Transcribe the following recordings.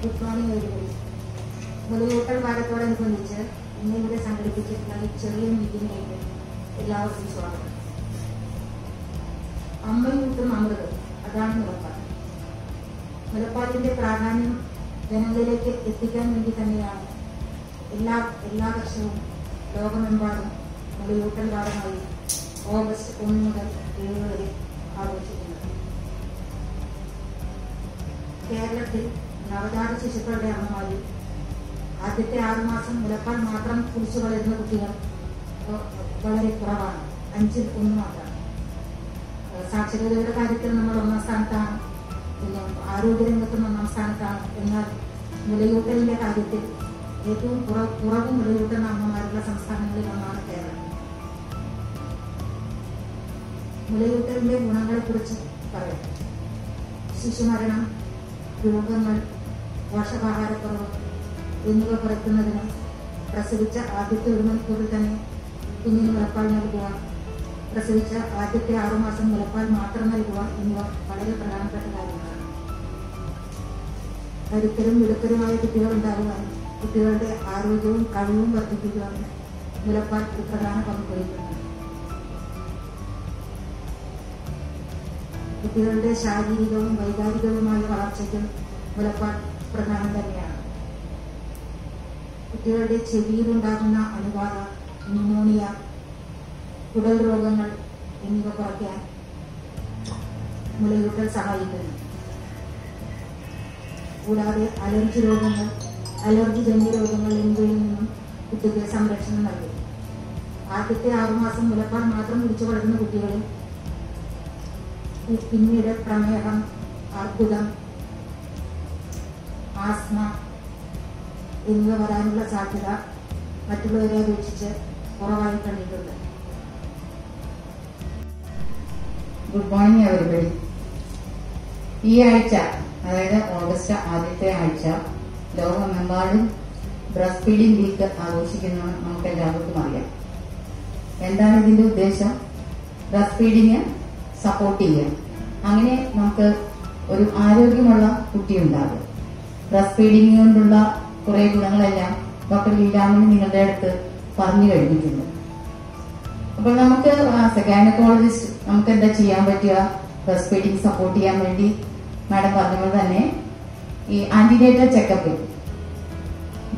Good morning everybody. മുലയൂട്ടൽ വാരത്തോടനുബന്ധിച്ച് ഇന്നിവിടെ സംഘടിപ്പിച്ചിട്ടുള്ള ഈ ചെറിയ മീറ്റിംഗിലേക്ക് എല്ലാവർക്കും സ്വാഗതം. അമ്മയൂട്ടും അമൃതം, അതാണ് മുലപ്പാൽ. മുലപ്പാലിന്റെ പ്രാധാന്യം ജനങ്ങളിലേക്ക് എത്തിക്കാൻ വേണ്ടി തന്നെയാണ് എല്ലാ വർഷവും ലോകമെമ്പാടും മുലയൂട്ടൽ വാരമായി ഓഗസ്റ്റ് 1 മുതൽ 7 വരെ ആഘോഷിക്കുന്നത്. കേരളത്തിൽ നവജാത ശിശുക്കളുടെ അമ്മമാരിൽ ആദ്യത്തെ 6 മാസം മുലപ്പാൽ മാത്രം കുടിച്ചു വളരുന്ന കുട്ടികൾ വളരെ കുറവാണ്. 5-ൽ 1 മാത്രമാണ്. സാക്ഷരതയുടെ കാര്യത്തിൽ നമ്മൾ 1-ാം സ്ഥാനത്താണ്, പിന്നെ ആരോഗ്യരംഗത്തും 1-ാം സ്ഥാനത്താണ്. എന്നാൽ മുലയൂട്ടലിന്റെ കാര്യത്തിൽ ഏറ്റവും കുറവ് മുലയൂട്ടുന്ന അമ്മമാരുള്ള സംസ്ഥാനങ്ങളിൽ ഒന്നാണ് കേരളം. മുലയൂട്ടലിന്റെ ഗുണങ്ങളെ കുറിച്ച് പറയാം. ശിശുമരണം, രോഗങ്ങൾ, പോഷകാഹാരക്കുറവ് എന്നിവ കുറയ്ക്കുന്നതിനും പ്രസവിച്ച ആദ്യത്തെ 1 മണിക്കൂറിൽ തന്നെ കുഞ്ഞിന് മുലപ്പാൽ നൽകുക, പ്രസവിച്ച ആദ്യത്തെ 6 മാസം മുലപ്പാൽ മാത്രം നൽകുക എന്നിവ വളരെ പ്രധാനപ്പെട്ട കാര്യങ്ങളാണ്. കരുത്തരും മിടുക്കരുമായ കുട്ടികൾ ഉണ്ടാകുവാനും കുട്ടികളുടെ ആരോഗ്യവും കഴിവും വർദ്ധിപ്പിക്കുവാനും മുലപ്പാൽ ഒരു പ്രധാന പങ്ക് വഹിക്കുന്നു. കുട്ടികളുടെ ശാരീരികവും വൈകാരികവുമായ വളർച്ചയ്ക്കും മുലപ്പാൽ പ്രധാനം തന്നെയാണ്. കുട്ടികളുടെ ചെവിയിലുണ്ടാകുന്ന അണുബാധ, ന്യൂമോണിയ, കുടൽ രോഗങ്ങൾ എന്നിവ കുറയ്ക്കാൻ മുലയൂട്ടൽ സഹായിക്കുന്നു. കൂടാതെ അലർജിജന്യ രോഗങ്ങൾ എന്നിവയിൽ നിന്നും കുട്ടിക്ക് സംരക്ഷണം നൽകും. ആദ്യത്തെ 6 മാസം മുലപ്പാൽ മാത്രം കുടിച്ചു വളരുന്ന കുട്ടികളിൽ പിന്നീട് പ്രമേഹം, അർബുദം, ആസ്മ എന്നിവ വരാനുള്ള സാധ്യത മറ്റുള്ളവരെ അപേക്ഷിച്ച് കുറവായി കണ്ടിട്ടുണ്ട്. Good morning everybody. ഈ ആഴ്ച, അതായത് ഓഗസ്റ്റ് ആദ്യത്തെ ആഴ്ച, ലോകമെമ്പാടും ബ്രസ്റ്റ് ഫീഡിംഗ് വീക്ക് ആഘോഷിക്കുന്നത് നമുക്ക് എല്ലാവർക്കും അറിയാം. എന്താണ് ഇതിന്റെ ഉദ്ദേശം? ബ്രസ്റ്റ് ഫീഡിങ് സപ്പോർട്ട് ചെയ്യുക. അങ്ങനെ നമുക്ക് ഒരു ആരോഗ്യമുള്ള കുട്ടി ഉണ്ടാകും. ബ്രസ്റ്റ് ഫീഡിങ് കൊണ്ടുള്ള കുറെ ഗുണങ്ങളെല്ലാം ഡോക്ടർ ലീലാമണി നിങ്ങളുടെ അടുത്ത് പറഞ്ഞു കഴിഞ്ഞിട്ടുണ്ട്. അപ്പോൾ നമുക്ക് ഗൈനക്കോളജിസ്റ്റ് നമുക്ക് എന്താ ചെയ്യാൻ പറ്റുക? ബ്രസ്റ്റ് ഫീഡിങ് സപ്പോർട്ട് ചെയ്യാൻ വേണ്ടി മാഡം പറഞ്ഞത് തന്നെ ഈ ആന്റിനേറ്റൽ ചെക്കപ്പ്,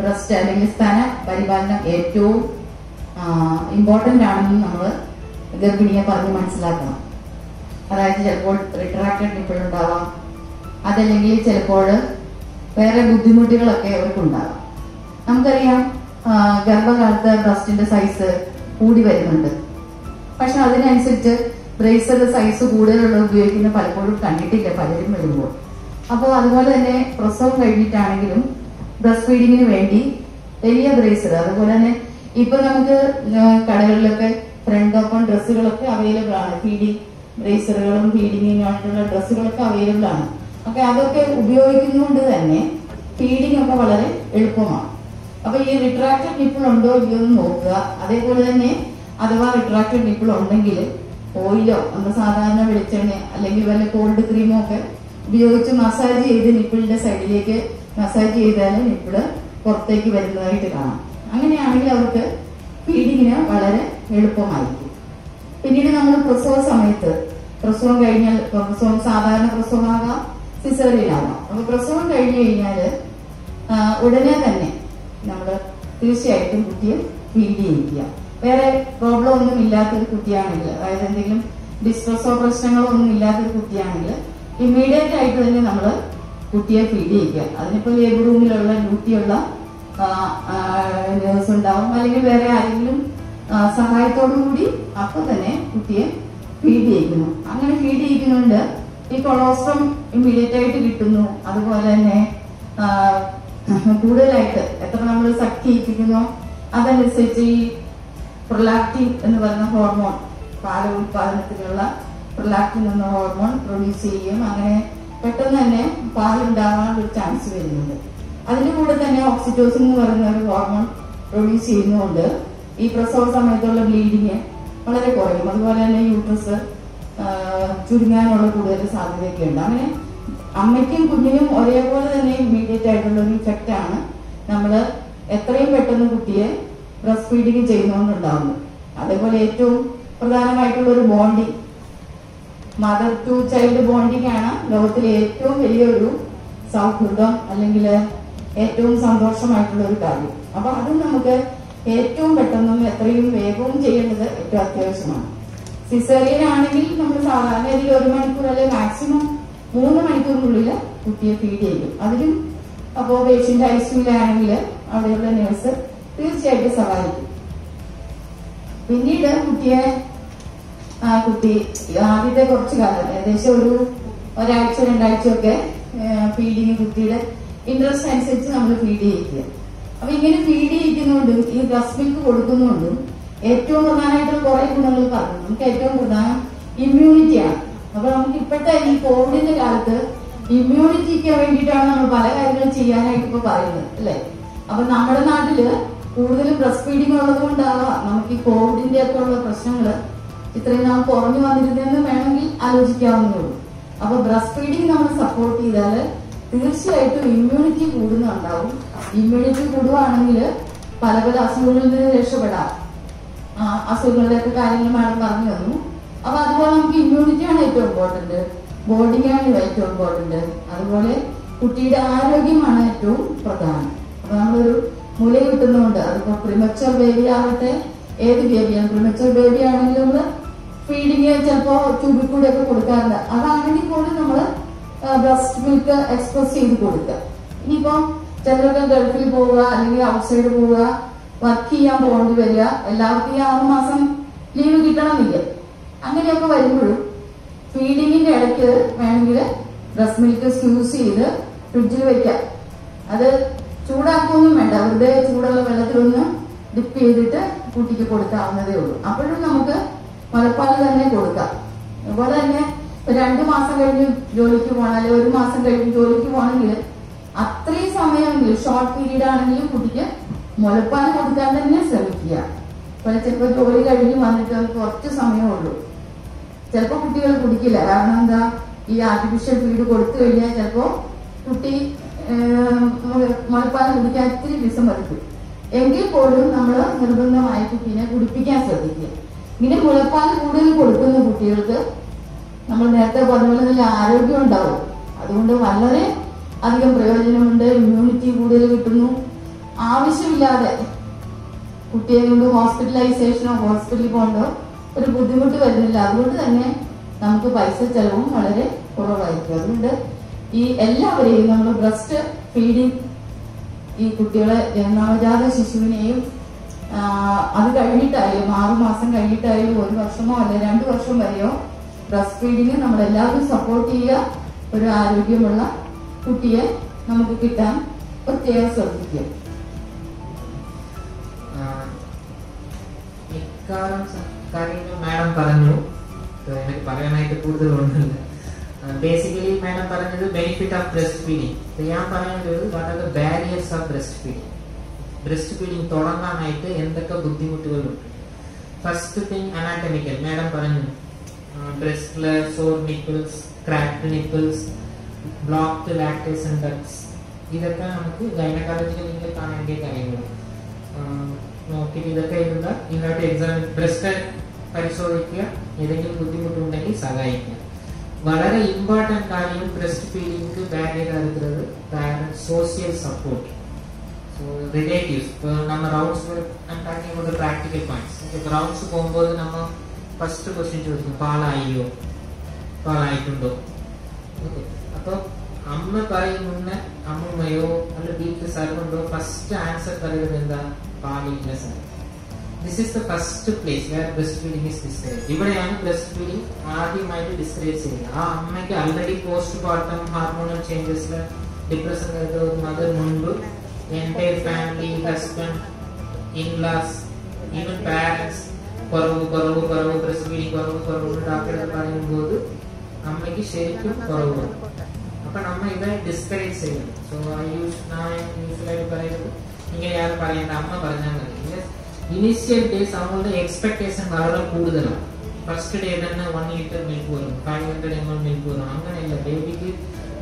ബ്രസ്റ്റ് അല്ലെങ്കിൽ സ്തന പരിപാലനം ഏറ്റവും ഇമ്പോർട്ടന്റ് ആണെന്ന് നമ്മൾ ഗർഭിണിയെ പറഞ്ഞ് മനസ്സിലാക്കണം. അതായത് ചിലപ്പോൾ റിട്രാക്റ്റഡ് നിപ്പിൾ ഉണ്ടാവാം, അതല്ലെങ്കിൽ ചിലപ്പോൾ വേറെ ബുദ്ധിമുട്ടുകളൊക്കെ അവർക്കുണ്ടാകാം. നമുക്കറിയാം ഗർഭകാലത്ത് ബ്രസ്റ്റിന്റെ സൈസ് കൂടി വരുന്നുണ്ട്. പക്ഷെ അതിനനുസരിച്ച് ബ്രേസറിന്റെ സൈസ് കൂടുതലുള്ള ഉപയോഗിക്കുന്ന പലപ്പോഴും കണ്ടിട്ടില്ല പലരും വരുമ്പോൾ. അപ്പോൾ അതുപോലെ തന്നെ പ്രസവം കഴിഞ്ഞിട്ടാണെങ്കിലും ബ്രസ്റ്റ് ഫീഡിങ്ങിന് വേണ്ടി വലിയ ബ്രേസർ, അതുപോലെ തന്നെ ഇപ്പൊ നമുക്ക് കടകളിലൊക്കെ ഫ്രണ്ട് ഓപ്പൺ ഡ്രസ്സുകളൊക്കെ അവൈലബിൾ ആണ്. ഫീഡിങ് ബ്രേസറുകളും ഫീഡിങ്ങിനായിട്ടുള്ള ഡ്രസ്സുകളൊക്കെ അവൈലബിൾ ആണ്. അപ്പൊ അതൊക്കെ ഉപയോഗിക്കുന്നതുകൊണ്ട് തന്നെ ഫീഡിംഗ് ഒക്കെ വളരെ എളുപ്പമാണ്. അപ്പൊ ഈ റിട്രാക്റ്റഡ് നിപ്പിൾ ഉണ്ടോ ഇല്ലയോ എന്ന് നോക്കുക. അതേപോലെ തന്നെ അഥവാ റിട്രാക്റ്റഡ് നിപ്പിൾ ഉണ്ടെങ്കിൽ ഓയിലോ നമ്മൾ സാധാരണ വെളിച്ചെണ്ണ അല്ലെങ്കിൽ വല്ല കോൾഡ് ക്രീമോ ഒക്കെ ഉപയോഗിച്ച് മസാജ് ചെയ്ത് നിപ്പിളിന്റെ സൈഡിലേക്ക് മസാജ് ചെയ്താൽ നിപ്പിള് പുറത്തേക്ക് വരുന്നതായിട്ട് കാണാം. അങ്ങനെയാണെങ്കിൽ അവർക്ക് ഫീഡിങ്ങിന് വളരെ എളുപ്പമായിരിക്കും. പിന്നീട് നമ്മൾ പ്രസവ സമയത്ത്, പ്രസവം കഴിഞ്ഞാൽ പ്രസവം സാധാരണ പ്രസവമാകാം, സിസേറിയനാകാം. അപ്പൊ പ്രസവം കഴിഞ്ഞു കഴിഞ്ഞാല് ഉടനെ തന്നെ നമ്മൾ തീർച്ചയായിട്ടും കുട്ടിയെ ഫീഡ് ചെയ്യിക്കുക. വേറെ പ്രോബ്ലം ഒന്നും ഇല്ലാത്തൊരു കുട്ടിയാണെങ്കിൽ, അതായത് എന്തെങ്കിലും ഡിസ്ട്രസോ പ്രശ്നങ്ങളോ ഒന്നും ഇല്ലാത്തൊരു കുട്ടിയാണെങ്കിൽ ഇമ്മീഡിയറ്റ് ആയിട്ട് തന്നെ നമ്മൾ കുട്ടിയെ ഫീഡ് ചെയ്യിക്കുക. അതിനിപ്പോ ലേബർ റൂമിലുള്ള ഡ്യൂട്ടിയുള്ള നേഴ്സ് ഉണ്ടാവും, അല്ലെങ്കിൽ വേറെ ആരെങ്കിലും സഹായത്തോടു കൂടി അപ്പൊ തന്നെ കുട്ടിയെ ഫീഡ് ചെയ്യിക്കുന്നു. അങ്ങനെ ഫീഡ് ചെയ്യിക്കുന്നുണ്ട് ഈ കൊളോസ്ട്രം ഇമ്മീഡിയറ്റ് ആയിട്ട് കിട്ടുന്നു. അതുപോലെ തന്നെ കൂടുതലായിട്ട് എത്ര നമ്മൾ ശക്തി ചെയ്യിപ്പിക്കുന്നോ അതനുസരിച്ച് ഈ പ്രൊലാക്റ്റിൻ എന്ന് പറയുന്ന ഹോർമോൺ, പാല ഉത്പാദനത്തിനുള്ള പ്രൊലാക്റ്റിൻ എന്ന ഹോർമോൺ പ്രൊഡ്യൂസ് ചെയ്യും. അങ്ങനെ പെട്ടെന്ന് തന്നെ പാലുണ്ടാകാനുള്ള ചാൻസ് വരുന്നുണ്ട്. അതിന്റെ കൂടെ തന്നെ ഓക്സിറ്റോസിൻ എന്ന് പറയുന്ന ഒരു ഹോർമോൺ പ്രൊഡ്യൂസ് ചെയ്യുന്നതുകൊണ്ട് ഈ പ്രസവ സമയത്തുള്ള ബ്ലീഡിങ് വളരെ കുറയും. അതുപോലെ തന്നെ യൂട്രസ് ചുരുങ്ങാനുള്ള കൂടുതൽ സാധ്യതയൊക്കെ ഉണ്ട്. അങ്ങനെ അമ്മയ്ക്കും കുഞ്ഞിനും ഒരേപോലെ തന്നെ ഇമ്മീഡിയറ്റ് ആയിട്ടുള്ള ഒരു ഇഫക്റ്റ് ആണ് നമ്മൾ എത്രയും പെട്ടെന്ന് കുട്ടിയെ ബ്രസ്റ്റ് ഫീഡിങ് ചെയ്യുന്നതുകൊണ്ടുണ്ടാവുന്നത്. അതേപോലെ ഏറ്റവും പ്രധാനമായിട്ടുള്ള ഒരു bonding, mother to child bonding ആണ് ലോകത്തിലെ ഏറ്റവും വലിയൊരു സൗഹൃദം അല്ലെങ്കിൽ ഏറ്റവും സന്തോഷമായിട്ടുള്ള ഒരു കാര്യം. അപ്പൊ അത് നമുക്ക് ഏറ്റവും പെട്ടെന്നും എത്രയും വേഗവും ചെയ്യേണ്ടത് ഏറ്റവും അത്യാവശ്യമാണ്. സിസേറിയൻ ആണെങ്കിൽ നമ്മൾ സാധാരണ രീതിയിൽ 1 മണിക്കൂർ അല്ലെങ്കിൽ മാക്സിമം 3 മണിക്കൂറിനുള്ളിൽ കുട്ടിയെ ഫീഡ് ചെയ്യും. അതിലും അപ്പോൾ പേഷ്യന്റ് ഐസിയുലാണെങ്കിൽ അവിടെയുള്ള നേഴ്സ് തീർച്ചയായിട്ടും സഹായിക്കും. പിന്നീട് കുട്ടി ആദ്യത്തെ കുറച്ചു കാലം ഏകദേശം ഒരാഴ്ച 2 ആഴ്ചയൊക്കെ ഫീഡിങ് കുട്ടിയുടെ ഇൻട്രസ്റ്റ് അനുസരിച്ച് നമ്മൾ ഫീഡ് ചെയ്യിക്കുക. അപ്പൊ ഇങ്ങനെ ഫീഡ് ചെയ്യിക്കുന്നതുകൊണ്ടും ഈ ബ്രസ്റ്റ് മിൽക്ക് കൊടുക്കുന്നതുകൊണ്ടും ഏറ്റവും പ്രധാനമായിട്ടുള്ള കുറെ ഗുണങ്ങൾ പറഞ്ഞു. നമുക്ക് ഏറ്റവും പ്രധാനം ഇമ്മ്യൂണിറ്റിയാണ്. അപ്പൊ നമുക്ക് ഇപ്പോഴത്തെ ഈ കോവിഡിന്റെ കാലത്ത് ഇമ്മ്യൂണിറ്റിക്ക് വേണ്ടിയിട്ടാണ് നമ്മൾ പല കാര്യങ്ങളും ചെയ്യാനായിട്ട് ഇപ്പൊ പറയുന്നത്, അല്ലെ? അപ്പൊ നമ്മുടെ നാട്ടില് കൂടുതലും ബ്രസ്റ്റ് ഫീഡിങ് ഉള്ളത് കൊണ്ടാവാം നമുക്ക് ഈ കോവിഡിന്റെ ഒക്കെ ഉള്ള പ്രശ്നങ്ങള് ഇത്രയും നാം കുറഞ്ഞു വന്നിരുന്നെന്ന് വേണമെങ്കിൽ ആലോചിക്കാവുന്നേ ഉള്ളൂ. അപ്പൊ ബ്രസ്റ്റ് ഫീഡിങ് നമ്മൾ സപ്പോർട്ട് ചെയ്താൽ തീർച്ചയായിട്ടും ഇമ്മ്യൂണിറ്റി കൂടുന്നുണ്ടാവും. ഇമ്മ്യൂണിറ്റി കൂടുകയാണെങ്കിൽ പല പല അസുഖങ്ങളിൽ നിന്ന് രക്ഷപ്പെടാം. അസുഖങ്ങളുടെ ഒക്കെ കാര്യങ്ങൾ മാഡം പറഞ്ഞു തന്നു. അപ്പൊ അതുപോലെ നമുക്ക് ഇമ്മ്യൂണിറ്റിയാണ് ഏറ്റവും ഇമ്പോർട്ടന്റ്, ബോഡിയാണ് ഏറ്റവും ഇമ്പോർട്ടന്റ്, അതുപോലെ കുട്ടിയുടെ ആരോഗ്യമാണ് ഏറ്റവും പ്രധാനം. അപ്പൊ നമ്മളൊരു മുല കിട്ടുന്നതുകൊണ്ട് അതിപ്പോ പ്രിമച്വർ ബേബി ആവട്ടെ, ഏത് ബേബിയാണ്, പ്രിമച്വർ ബേബി ആണെങ്കിൽ നമ്മള് ഫീഡിങ് ചിലപ്പോ ട്യൂബിൽ കൂടെ ഒക്കെ കൊടുക്കാറുണ്ട്. അതാണെങ്കിൽ പോലും നമ്മള് ബ്രസ്റ്റ് മിൽക്ക് എക്സ്പ്രസ് ചെയ്ത് കൊടുക്കുക. ഇനിയിപ്പോ ചിലരൊക്കെ ഗൾഫിൽ പോവുക അല്ലെങ്കിൽ ഔട്ട്സൈഡ് പോവുക, വർക്ക് ചെയ്യാൻ പോകേണ്ടി വരിക, എല്ലാവർക്കും ഈ 6 മാസം ലീവ് കിട്ടണമെന്നില്ല. അങ്ങനെയൊക്കെ വരുമ്പോഴും ഫീഡിങ്ങിന്റെ ഇടയ്ക്ക് വേണമെങ്കിൽ ബ്രസ്റ്റ് മിൽക്ക് സ്ക്യൂസ് ചെയ്ത് ഫ്രിഡ്ജിൽ വെക്കാം. അത് ചൂടാക്കൊന്നും വേണ്ട, വെറുതെ ചൂടുള്ള വെള്ളത്തിലൊന്ന് ഡിപ്പ് ചെയ്തിട്ട് കുട്ടിക്ക് കൊടുക്കാവുന്നതേ ഉള്ളൂ. അപ്പോഴും നമുക്ക് മുലപ്പാൽ തന്നെ കൊടുക്കാം. അതുപോലെ തന്നെ 2 മാസം കഴിഞ്ഞ് ജോലിക്ക് പോകണം അല്ലെങ്കിൽ 1 മാസം കഴിഞ്ഞ് ജോലിക്ക് പോകണമെങ്കിൽ അത്രയും സമയമെങ്കിലും ഷോർട്ട് പീരീഡ് ആണെങ്കിലും കുട്ടിക്ക് മുലപ്പാൽ കൊടുക്കാൻ തന്നെ ശ്രമിക്കുക. അപ്പോൾ ചിലപ്പോൾ ജോലി കഴിഞ്ഞ് വന്നിട്ട് കുറച്ച് സമയമേ ഉള്ളൂ, ചിലപ്പോൾ കുട്ടികൾ കുടിക്കില്ല. കാരണം എന്താ, ഈ ആർട്ടിഫിഷ്യൽ ഫീഡ് കൊടുത്തു കഴിഞ്ഞാൽ ചിലപ്പോൾ കുട്ടി മുലപ്പാൽ കുടിക്കാൻ ഇത്തിരി വിസമറിക്കും. എങ്കിൽ പോലും നമ്മൾ നിർബന്ധമായി കുട്ടീനെ കുടിപ്പിക്കാൻ ശ്രദ്ധിക്കുക. ഇങ്ങനെ മുലപ്പാൽ കൂടുതൽ കൊടുക്കുന്ന കുട്ടികൾക്ക് നമ്മൾ നേരത്തെ പറഞ്ഞ പോലെ നല്ല ആരോഗ്യം ഉണ്ടാവും. അതുകൊണ്ട് വളരെ അധികം പ്രയോജനമുണ്ട്. ഇമ്മ്യൂണിറ്റി കൂടുതൽ കിട്ടുന്നു. ആവശ്യമില്ലാതെ കുട്ടിയെ കൊണ്ട് ഹോസ്പിറ്റലൈസേഷനോ ഹോസ്പിറ്റലിൽ പോകണ്ടോ ഒരു ബുദ്ധിമുട്ട് വരുന്നില്ല. അതുകൊണ്ട് തന്നെ നമുക്ക് പൈസ ചെലവും വളരെ കുറവായിരിക്കും. അതുകൊണ്ട് ഈ എല്ലാവരെയും നമ്മൾ ബ്രസ്റ്റ് ഫീഡിങ് ഈ കുട്ടികളെ നവജാത ശിശുവിനെയും അത് കഴിഞ്ഞിട്ടായാലും 6 മാസം കഴിഞ്ഞിട്ടായാലും 1 വർഷമോ അല്ലെ 2 വർഷം വരെയോ ബ്രസ്റ്റ് ഫീഡിങ് നമ്മളെല്ലാവരും സപ്പോർട്ട് ചെയ്യുക. ഒരു ആരോഗ്യമുള്ള കുട്ടിയെ നമുക്ക് കിട്ടാൻ പ്രത്യേകം ശ്രദ്ധിക്കുക. കാര്യങ്ങൾ മാഡം പറഞ്ഞു, എനിക്ക് പറയാനായിട്ട് കൂടുതലൊന്നുമില്ല. ബേസിക്കലി മാഡം പറഞ്ഞത് ബെനിഫിറ്റ് ഓഫ് ബ്രസ്റ്റ് ഫീഡിങ്. ഞാൻ പറയുന്നത് what are the barriers of breastfeeding. Breastfeeding തുടങ്ങാനായിട്ട് എന്തൊക്കെ ബുദ്ധിമുട്ടുകളുണ്ട്. First thing anatomical. മാഡം പറഞ്ഞു ബ്രസ്റ്റിലെ sore nipples, cracked nipples, blocked lactation ducts, ഇതൊക്കെ നമുക്ക് ഗൈനക്കോളജിക്കൽ കാണേണ്ട കാര്യങ്ങൾ. നോക്കിയിട്ട് ഇതൊക്കെ എഴുതുക. ഇതിനായിട്ട് എക്സാം ബ്രസ്റ്റ് പരിശോധിക്കുക. ഏതെങ്കിലും ബുദ്ധിമുട്ടുണ്ടെങ്കിൽ സഹായിക്കുക. വളരെ ഇമ്പോർട്ടന്റ് കാര്യം ബ്രസ്റ്റ് ഫീഡിങ് ബാരിയർ இருக்கிறது parents social support. So relatives, நம்ம rounds I'm talking about the practical points. Okay, rounds പോകുമ്പോൾ നമ്മ ഫസ്റ്റ് ക്വസ്റ്റ്യൻ ചോദിക്കും, പാലായോ, പാലായിട്ടുണ്ടോ. ഓക്കെ, അപ്പോൾ അമ്മ പറയും മുന്നേ അമ്മയോ അല്ല വീട്ടിൽ സർവുണ്ടോ, ഫസ്റ്റ് ആൻസർ പറയുന്നത് എന്താ, പാലില്ല sir. This is the first place where breastfeeding is discouraged. ഇവിടെയാണ് ബ്രസ്റ്റ് ഫീഡിങ് ആദ്യമായിട്ട് ഡിസ്കറേജ് ചെയ്യുന്നത്. ആ അമ്മയ്ക്ക് ആൾറെഡി പോസ്റ്റ് പാർട്ടം ഹാർമോണൽ ചേഞ്ചസിൽ ഡിപ്രഷൻ മദർ മുൻപ് entire family, husband, in-laws, even parents കുറവ് ബ്രസ്റ്റ് ഫീഡിങ് കുറവ് ഡോക്ടറെ പറയുമ്പോൾ അമ്മയ്ക്ക് ശരിക്കും കുറവ് വരും. അപ്പൊ നമ്മ ഇത് ഡിസ്കറേജ് ചെയ്യണം. സോ യൂഷ്വലായിട്ട് പറയുന്നത് ഇങ്ങനെയാണ് പറയേണ്ട, അമ്മ പറഞ്ഞാൽ മതി. ഇനീഷ്യൽ ഡേയ്സ് അവങ്ങളുടെ എക്സ്പെക്ടേഷൻ വളരെ കൂടുതലാണ്. ഫസ്റ്റ് ഡേ തന്നെ 1 ലിറ്റർ മിൽക്ക് വരും, 500 ml മിൽക്ക് വരും. അങ്ങനെയല്ല, ബേബിക്ക്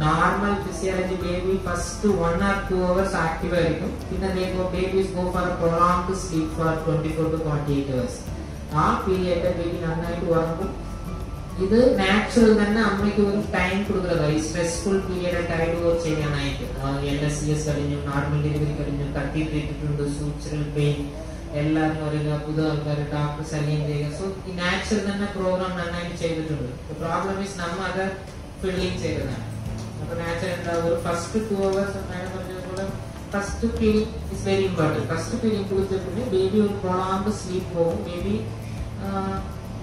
normal physiology baby first 1 or 2 hours active ആയിരിക്കും. പിന്നെ babies go for a prolonged sleep for 24 to 48 hours. ആ പീരിയഡ് ബേബി നന്നായിട്ട് ഉറങ്ങും. ഇത് നാച്ചുറൽ തന്നെ അമ്മയ്ക്ക് ഒരു ടൈം കൊടുക്കുന്നത്. ഈ സ്ട്രെസ്ഫുൾ പീരിയഡ് ടൈഡ് വർക്ക് ചെയ്യാനായിട്ട് LSCS കഴിഞ്ഞു, നോർമൽ ഡെലിവറി കഴിഞ്ഞു, കത്തി ഇട്ടിട്ടുണ്ട്, സൂച്ചറൽ പെയിൻ എല്ലാവരും അറിയുക, പുതിയ ആൾക്കാർ ഡോക്ടർ സലീം ചെയ്യുക. സോ ഈ നാച്ചുറൽ തന്നെ പ്രോഗ്രാം നന്നായിട്ട് ചെയ്തിട്ടുണ്ട്. പ്രോബ്ലം മീൻസ് നമ്മ അത് ഫില്ലിങ് ചെയ്തതാണ്. അപ്പൊ നാച്ചുറൽ എന്താ ഒരു ഫസ്റ്റ് 2 hours പറഞ്ഞതുപോലെ first feeling is very important. First feeling കുടിച്ചിട്ട് ബേബി ഒരു പ്രൊളോങ്ഡ് സ്ലീപ്പ് പോകും. ബേബി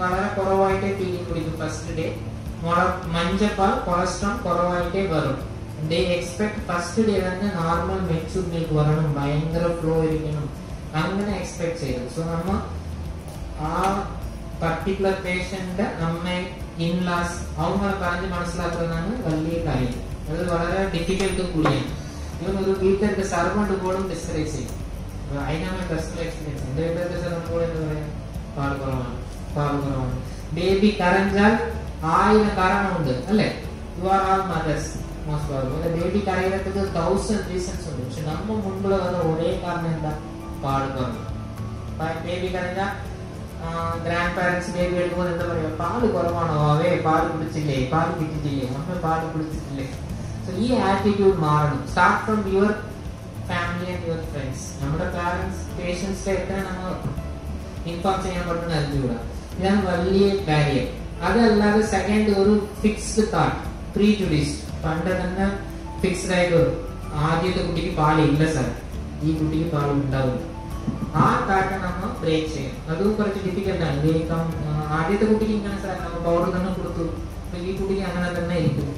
വളരെ കുറവായിട്ടേ ഫീലിംഗ് കുടിക്കും ഫസ്റ്റ് ഡേ. മഞ്ചപ്പാൽ കൊളസ്ട്രോൾ കുറവായിട്ടേ വരും. ദേ എക്സ്പെക്ട് ഫസ്റ്റ് ഡേ തന്നെ നോർമൽ മെച്ചൂർ മിൽക്ക് വരണം, ഭയങ്കര ഫ്ലോ ഇരിക്കണം, അങ്ങനെ എക്സ്പെക്ട് ചെയ്തു. സോ നമ്മ ആ പർട്ടിക്കുലർ പേഷ്യന്റ് അമ്മ ഇൻലാസ് അവങ്ങൾ പറഞ്ഞ് മനസ്സിലാക്കുന്നതാണ് വലിയ കാര്യം. അത് വളരെ ഡിഫിക്കൽട്ട് കൂടിയാണ്. ഇവൻ ഒരു വീട്ടിലത്തെ സർവന്റ് പോലും ഡിസ്കറേജ് ചെയ്യും. അതിനാണ് പേഴ്സണൽ എക്സ്പീരിയൻസ്. എന്റെ വീട്ടിലത്തെ സർവന്റ് പോലും എന്താ പറയാ, പാൽ കുറവാണ്. ബേബി കരഞ്ഞാൽ 1000 കാരണമുണ്ട് അല്ലെ. You are all mothers most probably. Baby കരയുന്നതിന് 1000 റീസൺസ് ഉണ്ട്. പക്ഷെ നമ്മ മുൻപിൽ വന്ന ഒരേ കാരണം എന്താ, പാൽ കുറവ്. ബേബി കരഞ്ഞാൽ ഗ്രാൻഡ് പാരന്റ്സ് ബേബി എടുക്കുമ്പോൾ എന്താ പറയാ, പാല് കുറവാണോ, അവേ പാല് കുടിച്ചില്ലേ, പാല് കിട്ടിയില്ലേ, അമ്മ പാല് കുടിച്ചിട്ടില്ലേ. സോ ഈ ആറ്റിറ്റ്യൂഡ് മാറണം. Start from your family and your friends. നമ്മുടെ പാരന്റ്സ് പേഷ്യൻസിനെ എത്ര നമ്മൾ ഇൻഫോം ചെയ്യാൻ പറ്റുന്ന അറിഞ്ഞുകൂടാ. ഇതാണ് വലിയ കാര്യം. അതല്ലാതെ സെക്കൻഡ് ഒരു ഫിക്സ്ഡ് താട്ട്, പ്രീജുഡീസ്. പണ്ട് തന്നെ ഫിക്സ്ഡ് ആയിട്ട് ആദ്യത്തെ കുട്ടിക്ക് പാലില്ല സാർ, ഈ കുട്ടിക്ക് പാൽ ഉണ്ടാവില്ല. ആ താട്ട് നമ്മൾ ബ്രേക്ക് ചെയ്യും. അതും കുറച്ച് ഡിഫിക്കൽട്ടാണ്. ആദ്യത്തെ കുട്ടിക്ക് ഇങ്ങനെ സാർ നമ്മൾ പൗഡർ തന്നെ കൊടുത്തു, ഈ കുട്ടിക്ക് അങ്ങനെ തന്നെ ഇരിക്കും.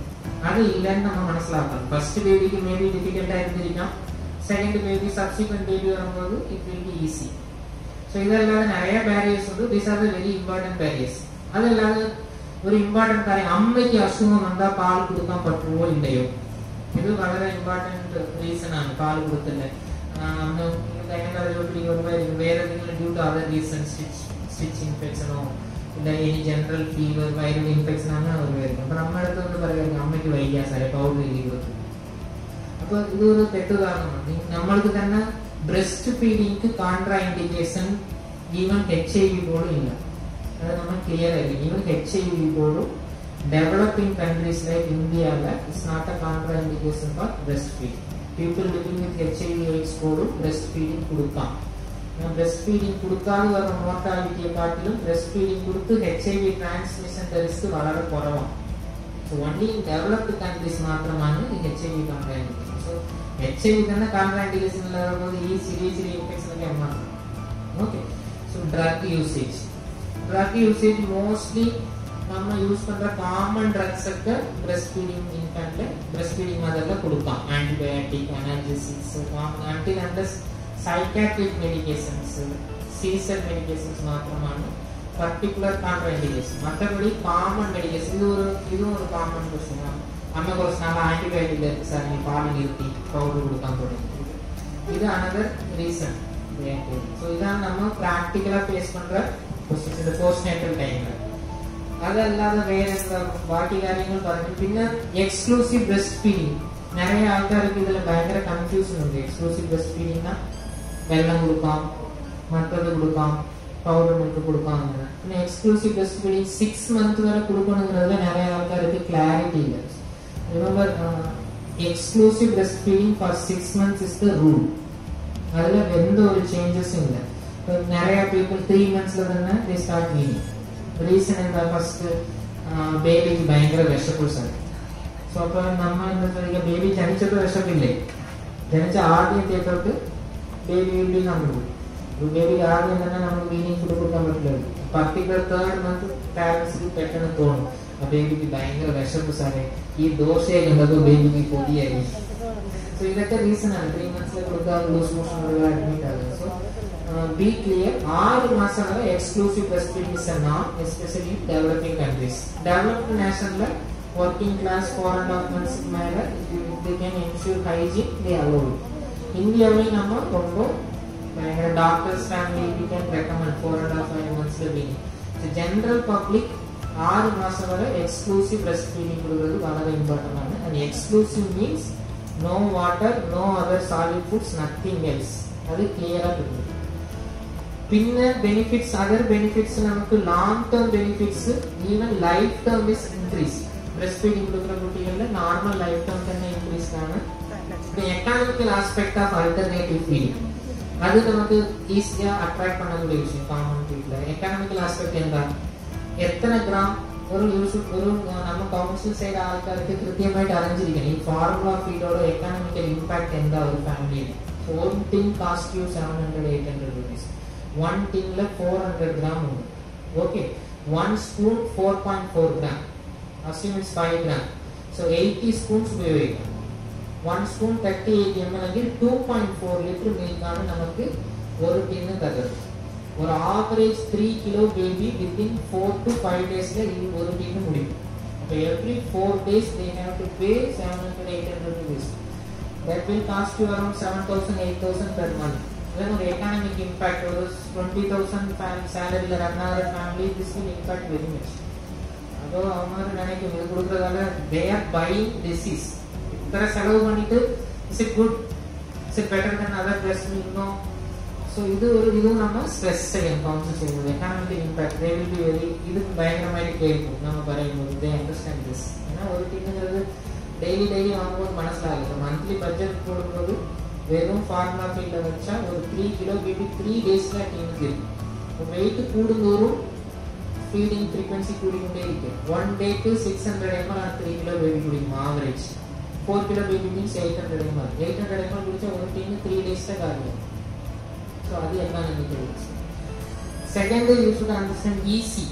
അത് ഇല്ലെന്ന് നമ്മൾ മനസ്സിലാക്കണം. ഫസ്റ്റ് ബേബിക്ക് മേ ബി ഡിഫിക്കൽട്ട് ആയിരുന്നിരിക്കാം, സെക്കൻഡ് ബേബി സബ്സിക്വന്റ് ബേബി വരുമ്പോൾ it will be easy. So ഇതല്ലാതെ നിറയെ ബാരിയേഴ്സ് ഉണ്ട്. These are the very important barriers. അതല്ലാതെ ഒരു ഇമ്പോർട്ടന്റ് കാര്യം, അമ്മയ്ക്ക് അസുഖം വന്നാ പാൽ കൊടുക്കാൻ പറ്റുമോ ഇല്ലയോ, ഇത് വളരെ ഇമ്പോർട്ടന്റ് റീസൺ ആണ്. പാൽ കൊടുത്തില്ല അമ്മ വേറെ എന്തെങ്കിലും due to other reasons, stitch ഇൻഫെക്ഷനോ ഇല്ല any general fever, viral infection അങ്ങനെ വരുമായിരിക്കും. അപ്പൊ നമ്മുടെ അടുത്ത് പറയുക അമ്മയ്ക്ക് വയ്യ സാറേ പൗഡർ എഴുതി കൊടുത്തു. അപ്പൊ ഇതൊരു തെറ്റുകാരണമാണ്. നമ്മൾക്ക് തന്നെ breastfeeding contraindication even HIV പോലും ഇല്ല. അത് നമ്മൾ ക്ലിയർ ആയിരിക്കും. ഈവൻ HIV പോലും developing countries like India it's not a contraindication for breastfeeding. People living with HIV/AIDS പോലും ബ്രസ്റ്റ് ഫീഡിംഗ് കൊടുക്കാം. ബ്രസ്റ്റ് ഫീഡിംഗ് കൊടുക്കാതെ വരുന്ന മോർട്ടാലിറ്റിയെക്കാട്ടിലും ബ്രസ്റ്റ് ഫീഡിംഗ് കൊടുത്ത് HIV ട്രാൻസ്മിഷന്റെ റിസ്ക് വളരെ കുറവാണ്. So only in developed countries മാത്രമാണ് ഈ HIV contraindication. So HIV തന്നെ കോൺട്രാ ഇൻഡിക്കേഷൻ ഉള്ളത് ഈ ചെറിയ ചെറിയ ഇൻഫെക്ഷൻ ഒക്കെ ആണ്. Okay. So drug usage mostly നമ്മൾ യൂസ് പண்ற കോമൺ ഡ്രഗ്സ് ഒക്കെ ബ്രസ്റ്റ് ഫീഡിംഗ് ഇൻഫാന്റില് ബ്രസ്റ്റ് ഫീഡിംഗ് മദറിൽ കൊടുക്കാം. Antibiotic, analgesics, psychiatric medications, seizure medications മാത്രമാണ് പർട്ടിക്കുലർ കോൺട്രാ ഇൻഡിക്കേഷൻ. മറ്റപടി കോമൺ മെഡിക്കേഷൻ ഇതും ഒരു കോമൺ പ്രശ്നമാണ്. അമ്മ കുറച്ച് നാൾ ആന്റിബയോട്ടിക് സാറിന് പാല് നിർത്തി പൗഡർ കൊടുക്കാൻ തുടങ്ങി. ഇത് അനദർ റീസൺ. സോ ഇതാണ് നമ്മൾ പ്രാക്ടിക്കലാ ഫേസ് പண்ற പോസ്റ്റ്നേറ്റൽ ടൈമിൽ. അതല്ലാതെ വേറെ ബാക്കി കാര്യങ്ങൾ പറഞ്ഞു. പിന്നെ എക്സ്ക്ലൂസീവ് ബ്രസ്റ്റ് ഫീഡിംഗ്, നിറയെ ആൾക്കാർക്ക് ഇതിൽ ഭയങ്കര കൺഫ്യൂഷൻ ഉണ്ട്. എക്സ്ക്ലൂസീവ് ബ്രസ്റ്റ് ഫീഡിംഗ് വെള്ളം കൊടുക്കാം, മറ്റത് കൊടുക്കാം, പൗഡർ മിൽക്ക് കൊടുക്കാം അങ്ങനെ. പിന്നെ എക്സ്ക്ലൂസീവ് ബ്രസ്റ്റ് ഫീഡിംഗ് 6 months വരെ കൊടുക്കണമെന്നുള്ളതിൽ നിറയെ ആൾക്കാർക്ക് ക്ലാരിറ്റി ഇല്ല. Remember, exclusive breastfeeding for 6 months is the rule. അതിൽ എന്തോ ഒരു ചേഞ്ചസും ഇല്ല. നിറയെ പീപ്പിൾ 3 months തന്നെ they start feeding. റീസൺ എന്താ, ഫസ്റ്റ് ബേബിക്ക് ഭയങ്കര വിശപ്പുൾസാണ്. സോ അപ്പൊ നമ്മൾ എന്താ പറയുക, ബേബി ജനിച്ചപ്പോൾ വിശപ്പില്ലേ, ജനിച്ച ആദ്യത്തെ തൊട്ട് ബേബി വീട്ടിൽ നമ്മൾ ബേബിക്ക് ആദ്യം തന്നെ നമുക്ക് മീനിങ് ഫുഡ് കൊടുക്കാൻ പറ്റില്ല. പർട്ടിക്കുലർ 3rd month പാരന്റ്സിന് പെട്ടെന്ന് തോന്നും ആ ബേബിക്ക് ഭയങ്കര വിശപ്പ് സാറേ, ഈ ദോശയൊക്കെ ഉണ്ടപ്പോൾ ബേബിക്ക് പൊതിയായി. സോ ഇതൊക്കെ റീസൺ ആണ്. 3 months കൊടുക്കാൻ ലൂസ് മോഷൻ അഡ്മിറ്റ് ആകുന്നത്. സോ be clear, 6 മാസം വരെ exclusive breastfeeding is a നോം, എസ്പെഷ്യലി ഡെവലപ്പിംഗ് കൺട്രീസ്. ഡെവലപ്ഡ് നാഷനിലെ വർക്കിംഗ് ക്ലാസ് 4.5 months മേലെ they can ensure hygiene, they allow it. ഇന്ത്യയിൽ നമ്മൾ ரொம்ப ഭയങ്കര doctors family we can recommend 4.5 months baby. General public 6 മാസം വരെ എക്സ്ക്ലൂസീവ് ബ്രസ്റ്റ് ഫീഡിംഗ് കൊടുക്കുന്നത് വളരെ ഇമ്പോർട്ടന്റ് ആണ്. And exclusive means no water, no other solid foods, nothing else. അത് ക്ലിയർ ആയിട്ടുണ്ട്. പിന്നെ ബെനിഫിറ്റ്സ്, അതർ ബെനിഫിറ്റ്സ് നമുക്ക് long term benefits, even life term is increase. Breastfeeding കൊടുക്കുന്ന കുട്ടികളുടെ നോർമൽ ലൈഫ് ടേം തന്നെ ഇൻക്രീസ് ആണ്. Economical aspect of alternative feeding അത് നമുക്ക് ഈസിയാ അട്രാക്ട് பண்ணக்கூடிய விஷயம் காமன் பீப்புள். எக்கனாமிக்கல் ஆஸ்பெக்ட் എന്താ, എത്ര ഗ്രാം ഒരു നമ്മൾ കൗൺസിൽ ചെയ്ത ആൾക്കാർക്ക് കൃത്യമായിട്ട് അറിഞ്ഞിരിക്കണം ഈ ഫോർമുല ഫീഡോടെ എക്കണോമിക്കൽ ഇമ്പാക്ട് എന്താ ഒരു ഫാമിലിയിൽ. ഒരു ടിൻ കാസ്റ്റ് യു 700-800 rupees. 1 ടിന്നിൽ 400 gram ഉണ്ട്. Okay, 1 spoon 4.4 gram. Assume it's 5 gram. So 80 spoons ഉപയോഗിക്കാം. 1 spoon 38 ml എങ്കിൽ 2.4 liter milk ആണ് നമുക്ക് ഒരു ടിന്ന് തരുന്നത്. ഒരു average 3 kilo baby within 4 to 5 days ഈ ഒരു tin മുടിക്കും. So every 4 days they have to pay 700-800 rupees. That will cost you around 7,000-8,000 per month. Then the economic impact of 20,000 salary another family, this will impact very much. So they are buying disease. Is it good? Is it better than other breast milk? No. So this is stress economic impact. They will be very careful. They understand this. Daily monthly budget வெறும் formula ஃபீல்ட்ல வச்சா ஒரு 3 kilo baby 3 டேஸ்ல டீனுக்கு இருக்கும். Wait கூடுதோறும் feeding frequency கூடிக்கொண்டே இருக்கு. 1 டேக்கு 600 ml 3 kilo baby குடிக்கும் average. 4 kilo baby means 800 ml. 800 ml குடிச்சா ஒரு டீன் 3 டேஸ்ல காலியாகும். ஸோ அது என்ன நினைக்கிறது. Second you should understand easy.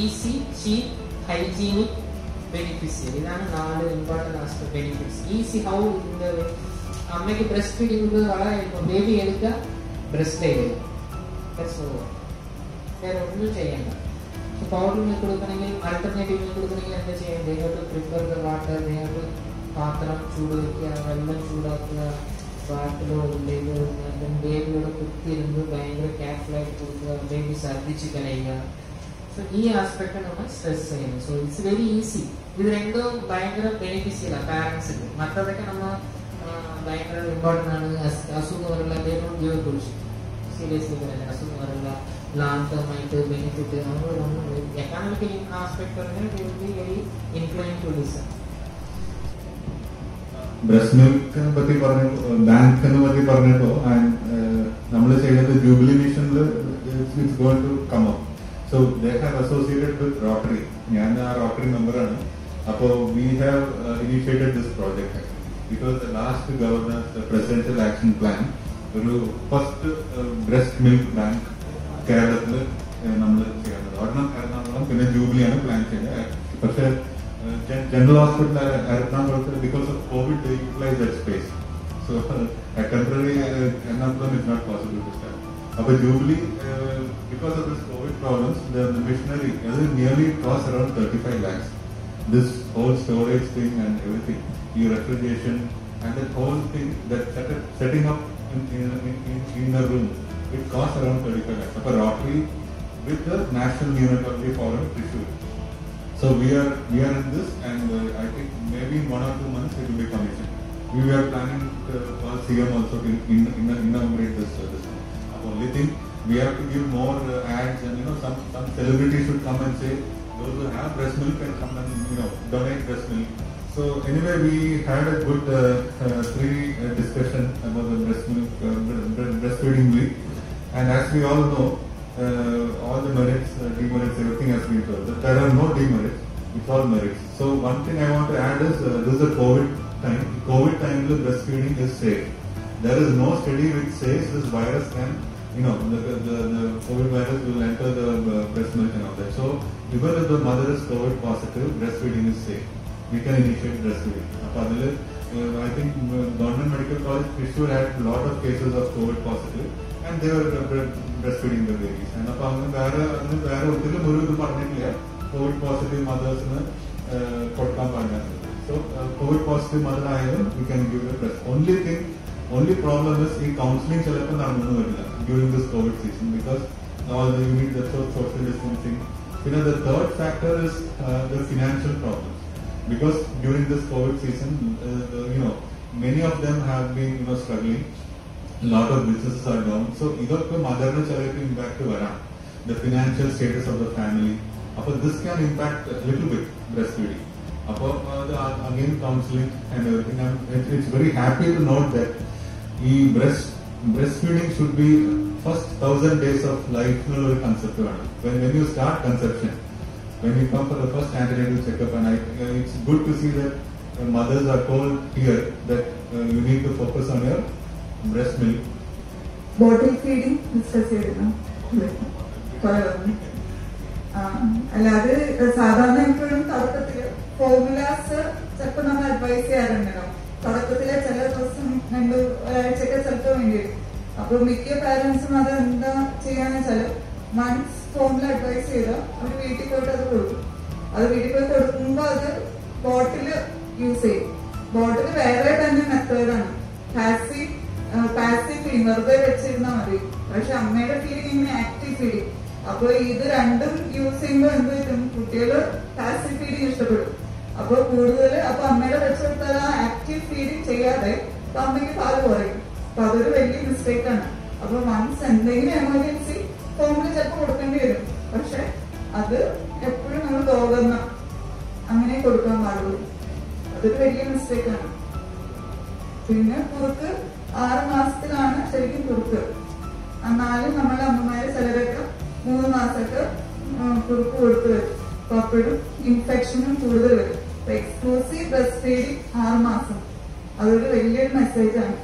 Easy, cheap, hygienic, beneficial. இதான 4 important aspect benefits. Easy how இந்த അമ്മയ്ക്ക് ബ്രസ്റ്റ് ഫീഡിംഗ് വളരെ ബേബി എടുക്കുക, ബ്രസ്റ്റ് വേറെ ഒന്നും ചെയ്യണ്ട. പൗഡർ മിൽക്ക് കൊടുക്കണമെങ്കിൽ ആൾട്ടർനേറ്റീവ് മിൽക്ക് കൊടുക്കണമെങ്കിൽ എന്താ ചെയ്യേണ്ടത്? പ്രിപ്പയർ ദ വാട്ടർ, പാത്രം ചൂട് വയ്ക്കുക, വെള്ളം ചൂടാക്കുക, ബാട്ടിലോ ബേബിയോട് കുത്തിയിരുന്ന് ഭയങ്കര കെയർഫുള്ളായിട്ട് കൊടുക്കുക, ബേബി ഛർദ്ദിച്ച് കളയുക. സോ ഈ ആസ്പെക്ട് നമ്മൾ സ്ട്രെസ് ചെയ്യണം. So it's very easy. ഇത് രണ്ടും ഭയങ്കര ബെനിഫിഷ്യലാണ് പാരൻസിന്. മറ്റതൊക്കെ നമ്മൾ ഭയങ്കര ഇമ്പോർട്ടൻ്റ് ആണ്. അസുഖം വരില്ല, സീരിയസ്ലി പറയില്ല, അസുഖം വരില്ല, ലോങ് ടേം ആയിട്ട് ബെനിഫിറ്റ് നമ്മളൊന്നും എക്കണോമിക്കൽ ആസ്പെക്ട് പറഞ്ഞാൽ very incline to design. Breast മിൽക്കിനെ പറ്റി പറഞ്ഞു, ബാങ്കിനെ പറ്റി പറഞ്ഞപ്പോ നമ്മൾ ചെയ്യുന്നത് ജൂബിലി മിഷനിൽ it's going to come up. So they have associated with Rotary. ഞാൻ ആ റോട്ടറി മെമ്പറാണ്. അപ്പോ we have initiated this project. It was the last governor's presidential action plan. ഒരു ഫസ്റ്റ് ബ്രസ്റ്റ് മിൽക്ക് ബാങ്ക് കേരളത്തിൽ നമ്മൾ ചെയ്യുന്നത്. ഒരെണ്ണം എറണാകുളം, പിന്നെ ജൂബിലിയാണ് പ്ലാൻ ചെയ്യുന്നത്. പക്ഷെ ജനറൽ ഹോസ്പിറ്റൽ എറണാകുളത്ത് because of Covid they utilized that space. So a temporary Ernakulam is not possible to start. അപ്പൊ jubilee because of this COVID problems, the machinery nearly cost around 35 lakhs. This whole storage thing and everything, refrigeration and that whole thing, that setting up in a room, it costs around 35 lakhs. So Rotary with the National Neonatology Forum Trishur. So we are in this, and I think maybe in 1 or 2 months it will be commissioned. We are planning to call CM also to inaugurate this service. The only thing, we have to give more ads, and some celebrities should come and say those who have breast milk can come and donate breast milk. So anyway, we had a good discussion about the breast milk, breastfeeding week, and as we all know, all the merits, demerits, everything has been told. There are no demerits; it's all merits. So one thing I want to add is this is a COVID time. COVID time, the breastfeeding is safe. There is no study which says this virus can, the COVID virus will enter the breast milk and all that. So even if the mother is COVID positive, breastfeeding is safe. We can initiate breastfeeding. I think Government Medical College Trishur had a lot of cases of COVID positive, and they were breastfeeding the babies. And COVID positive mothers so COVID positive mother we can give the breast. Only problem is in counseling during this COVID season, because all the you need the social distancing. The third factor is the financial problems. Because during this COVID season, many of them have been struggling. A lot of businesses are down. So, idokku motherne chalakku impact varam. The financial status of the family. This can impact a little bit breastfeeding. Again, counseling and everything. It's very happy to note that breastfeeding should be first 1000 days of life concept. When you start conception, when you come for the first antenatal checkup, and it's good to see that mothers are told here that you need to focus on your breast milk. Bottle feeding discuss ചെയ്യണം. അല്ലാതെ സാധാരണ എപ്പോഴും തുടക്കത്തില് formulas ചിലപ്പോൾ നമ്മൾ advice ചെയ്യാറുണ്ടല്ലോ. തുടക്കത്തിലെ ചില ദിവസം ഒരാഴ്ചയൊക്കെ ചിലപ്പോൾ വേണ്ടി വരും. അപ്പൊ മിക്ക പാരന്റ്സും അത് എന്താ ചെയ്യാന്ന് വെച്ചാല് മൺസ് ഫോർമുല അഡ്വൈസ് ചെയ്താൽ അവർ വീട്ടിൽ പോയിട്ട് അത് കൊടുക്കും. അത് വീട്ടിൽ പോയി കൊടുക്കുമ്പോ അത് ബോട്ടില് യൂസ് ചെയ്യും. ബോട്ടില് വേറെ തന്നെ മെത്തേഡാണ്. പാസീവ് ഫീഡിങ് വെറുതെ വെച്ചിരുന്നാൽ മതി. പക്ഷെ അമ്മയുടെ ഫീഡിങ് ഇങ്ങനെ ആക്റ്റീവ് ഫീഡിങ്. അപ്പൊ ഇത് രണ്ടും യൂസ് ചെയ്യുമ്പോ എന്ത് പറ്റും, കുട്ടികള് പാസീവ് ഫീഡിങ് ഇഷ്ടപ്പെടും. അപ്പൊ കൂടുതൽ അമ്മയുടെ വെച്ചെടുത്താൽ ആ ആക്റ്റീവ് ഫീഡിങ് ചെയ്യാതെ അമ്മയ്ക്ക് പാല് കുറയും. അപ്പൊ അതൊരു വലിയ മിസ്റ്റേക്കാണ്. അപ്പൊ വൺസ് എന്തെങ്കിലും എമർജൻസി ഫോമിൽ ചിലപ്പോൾ കൊടുക്കേണ്ടി വരും. പക്ഷെ അത് എപ്പോഴും നമ്മൾ ഗോതമ്പം അങ്ങനെ കൊടുക്കാൻ പാടുള്ളൂ. അതൊരു വലിയ മിസ്റ്റേക്കാണ്. പിന്നെ കുറുക്ക് 6 മാസത്തിലാണ് ശരിക്കും കുറുക്ക്. എന്നാലും നമ്മളെ അമ്മമാര് ചിലരൊക്കെ 3 മാസമൊക്കെ കുറുക്ക് കൊടുത്ത് വരും. അപ്പൊ അപ്പോഴും ഇൻഫെക്ഷനും കൂടുതൽ വരും. എക്സ്ക്ലൂസീവ് ബ്രസ്റ്റ് ഫീഡിങ് 6 മാസം അതൊരു വലിയൊരു മെസ്സേജാണ്.